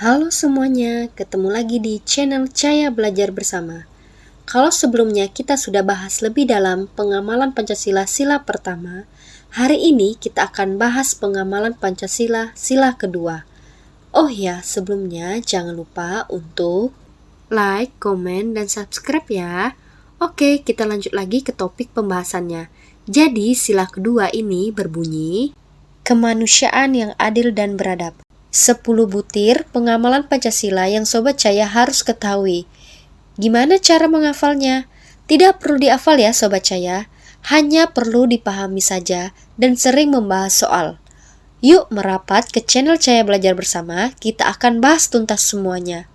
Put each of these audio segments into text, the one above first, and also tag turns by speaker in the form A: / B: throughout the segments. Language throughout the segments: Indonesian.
A: Halo semuanya, ketemu lagi di channel Caya Belajar Bersama. Kalau sebelumnya kita sudah bahas lebih dalam pengamalan Pancasila sila pertama, hari ini kita akan bahas pengamalan Pancasila sila kedua. Oh ya, sebelumnya jangan lupa untuk like, komen, dan subscribe ya. Oke, kita lanjut lagi ke topik pembahasannya. Jadi, sila kedua ini berbunyi, kemanusiaan yang adil dan beradab. 10 butir pengamalan Pancasila yang Sobat Caya harus ketahui. Gimana cara menghafalnya? Tidak perlu dihafal ya Sobat Caya, hanya perlu dipahami saja dan sering membahas soal. Yuk merapat ke channel Caya Belajar Bersama, kita akan bahas tuntas semuanya.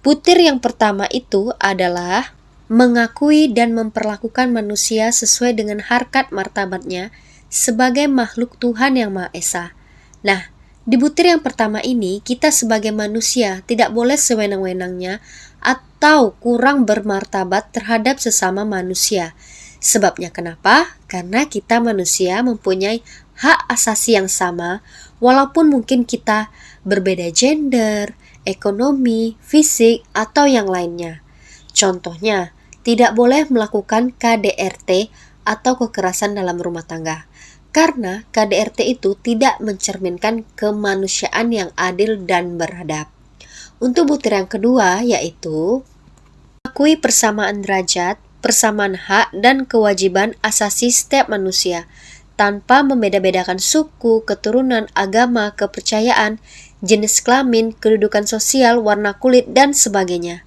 A: Butir yang pertama itu adalah mengakui dan memperlakukan manusia sesuai dengan harkat martabatnya sebagai makhluk Tuhan yang Maha Esa. Nah, di butir yang pertama ini, kita sebagai manusia tidak boleh sewenang-wenangnya atau kurang bermartabat terhadap sesama manusia. Sebabnya kenapa? Karena kita manusia mempunyai hak asasi yang sama, walaupun mungkin kita berbeda gender, ekonomi, fisik, atau yang lainnya. Contohnya, tidak boleh melakukan KDRT atau kekerasan dalam rumah tangga. Karena KDRT itu tidak mencerminkan kemanusiaan yang adil dan beradab. Untuk butir yang kedua yaitu akui persamaan derajat, persamaan hak dan kewajiban asasi setiap manusia tanpa membeda-bedakan suku, keturunan, agama, kepercayaan, jenis kelamin, kedudukan sosial, warna kulit, dan sebagainya.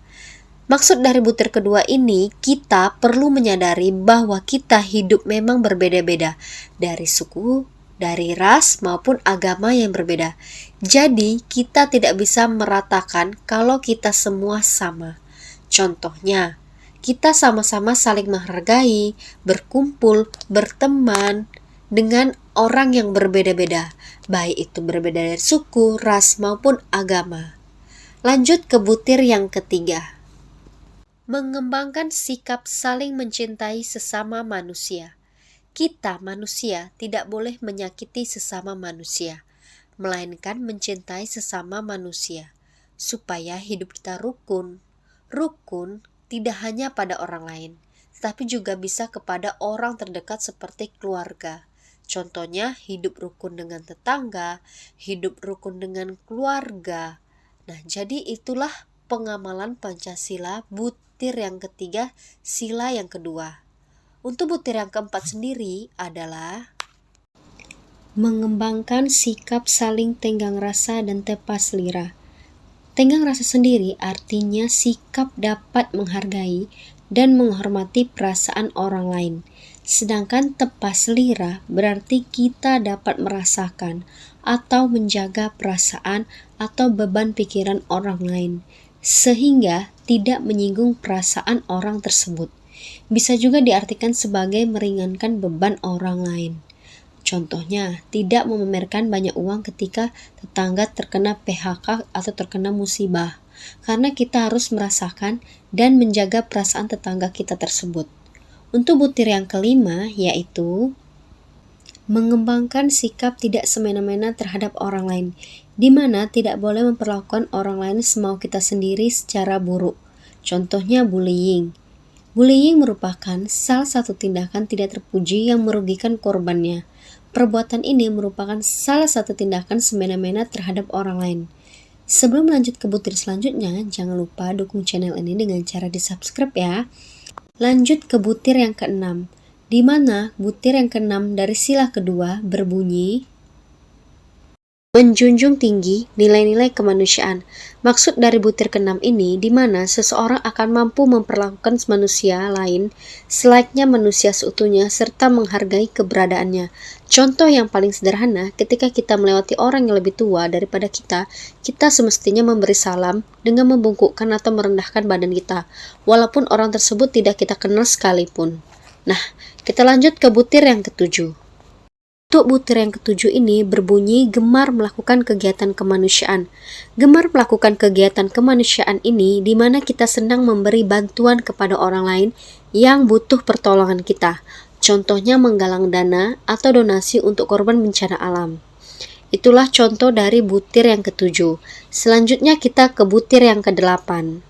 A: Maksud dari butir kedua ini, kita perlu menyadari bahwa kita hidup memang berbeda-beda dari suku, dari ras maupun agama yang berbeda. Jadi, kita tidak bisa meratakan kalau kita semua sama. Contohnya, kita sama-sama saling menghargai, berkumpul, berteman dengan orang yang berbeda-beda, baik itu berbeda dari suku, ras maupun agama. Lanjut ke butir yang ketiga. Mengembangkan sikap saling mencintai sesama manusia. Kita manusia tidak boleh menyakiti sesama manusia, melainkan mencintai sesama manusia, supaya hidup kita rukun. Rukun tidak hanya pada orang lain, tetapi juga bisa kepada orang terdekat seperti keluarga. Contohnya hidup rukun dengan tetangga, hidup rukun dengan keluarga. Nah, jadi itulah pengamalan Pancasila butir yang ketiga, sila yang kedua. Untuk butir yang keempat sendiri adalah mengembangkan sikap saling tenggang rasa dan tepas selera. Tenggang rasa sendiri artinya sikap dapat menghargai dan menghormati perasaan orang lain. Sedangkan tepas selera berarti kita dapat merasakan atau menjaga perasaan atau beban pikiran orang lain, sehingga tidak menyinggung perasaan orang tersebut. Bisa juga diartikan sebagai meringankan beban orang lain. Contohnya, tidak memamerkan banyak uang ketika tetangga terkena PHK atau terkena musibah, karena kita harus merasakan dan menjaga perasaan tetangga kita tersebut. Untuk butir yang kelima, yaitu mengembangkan sikap tidak semena-mena terhadap orang lain, di mana tidak boleh memperlakukan orang lain semau kita sendiri secara buruk. Contohnya bullying. Bullying merupakan salah satu tindakan tidak terpuji yang merugikan korbannya. Perbuatan ini merupakan salah satu tindakan semena-mena terhadap orang lain. Sebelum lanjut ke butir selanjutnya, jangan lupa dukung channel ini dengan cara di-subscribe ya. Lanjut ke butir yang keenam, di mana butir yang keenam dari sila kedua berbunyi menjunjung tinggi nilai-nilai kemanusiaan. Maksud dari butir keenam ini di mana seseorang akan mampu memperlakukan manusia lain selayaknya manusia seutuhnya serta menghargai keberadaannya. Contoh yang paling sederhana, ketika kita melewati orang yang lebih tua daripada kita, kita semestinya memberi salam dengan membungkukkan atau merendahkan badan kita, walaupun orang tersebut tidak kita kenal sekalipun. Nah, kita lanjut ke butir yang ketujuh. Untuk butir yang ketujuh ini berbunyi gemar melakukan kegiatan kemanusiaan. Gemar melakukan kegiatan kemanusiaan ini di mana kita senang memberi bantuan kepada orang lain yang butuh pertolongan kita. Contohnya menggalang dana atau donasi untuk korban bencana alam. Itulah contoh dari butir yang ke-7. Selanjutnya kita ke butir yang ke-8.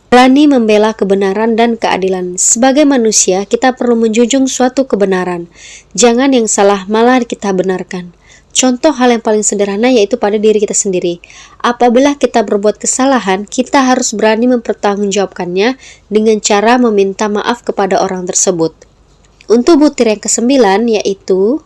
A: Berani membela kebenaran dan keadilan. Sebagai manusia, kita perlu menjunjung suatu kebenaran. Jangan yang salah malah kita benarkan. Contoh hal yang paling sederhana yaitu pada diri kita sendiri. Apabila kita berbuat kesalahan, kita harus berani mempertanggungjawabkannya dengan cara meminta maaf kepada orang tersebut. Untuk butir yang ke-9 yaitu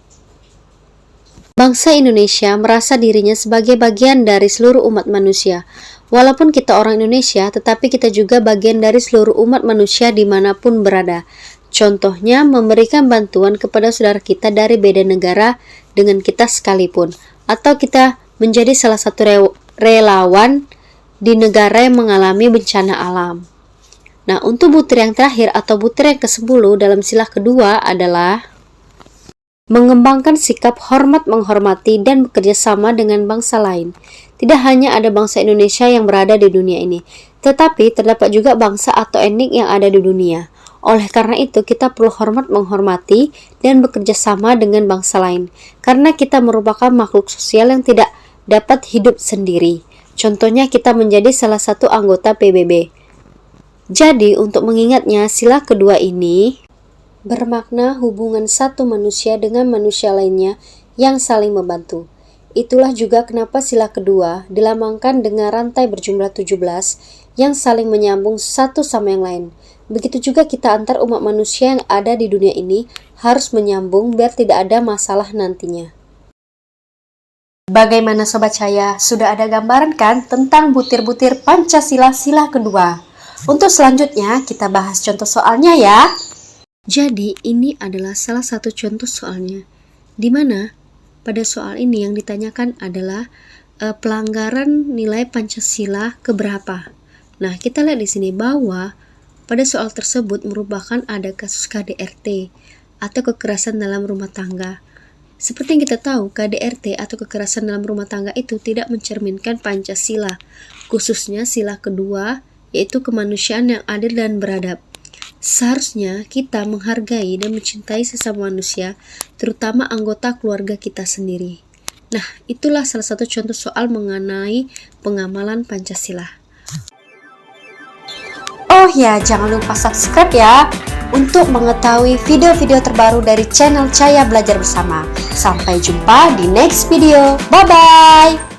A: bangsa Indonesia merasa dirinya sebagai bagian dari seluruh umat manusia. Walaupun kita orang Indonesia, tetapi kita juga bagian dari seluruh umat manusia dimanapun berada. Contohnya, memberikan bantuan kepada saudara kita dari beda negara dengan kita sekalipun. Atau kita menjadi salah satu relawan di negara yang mengalami bencana alam. Nah, untuk butir yang terakhir atau butir yang ke-10 dalam silah kedua adalah mengembangkan sikap hormat menghormati dan bekerja sama dengan bangsa lain. Tidak hanya ada bangsa Indonesia yang berada di dunia ini, tetapi terdapat juga bangsa atau etnik yang ada di dunia. Oleh karena itu, kita perlu hormat menghormati dan bekerja sama dengan bangsa lain, karena kita merupakan makhluk sosial yang tidak dapat hidup sendiri. Contohnya, kita menjadi salah satu anggota PBB. Jadi, untuk mengingatnya, sila kedua ini bermakna hubungan satu manusia dengan manusia lainnya yang saling membantu. Itulah juga kenapa sila kedua dilambangkan dengan rantai berjumlah 17 yang saling menyambung satu sama yang lain. Begitu juga kita antar umat manusia yang ada di dunia ini harus menyambung biar tidak ada masalah nantinya. Bagaimana Sobat Cahaya? Sudah ada gambaran kan tentang butir-butir Pancasila sila kedua? Untuk selanjutnya kita bahas contoh soalnya ya. Jadi ini adalah salah satu contoh soalnya, di mana pada soal ini yang ditanyakan adalah pelanggaran nilai Pancasila keberapa. Nah, kita lihat di sini bahwa pada soal tersebut merupakan ada kasus KDRT atau kekerasan dalam rumah tangga. Seperti yang kita tahu, KDRT atau kekerasan dalam rumah tangga itu tidak mencerminkan Pancasila, khususnya sila kedua yaitu kemanusiaan yang adil dan beradab. Seharusnya kita menghargai dan mencintai sesama manusia, terutama anggota keluarga kita sendiri. Nah, itulah salah satu contoh soal mengenai pengamalan Pancasila. Oh ya, jangan lupa subscribe ya, untuk mengetahui video-video terbaru dari channel Cahaya Belajar Bersama. Sampai jumpa di next video. Bye-bye!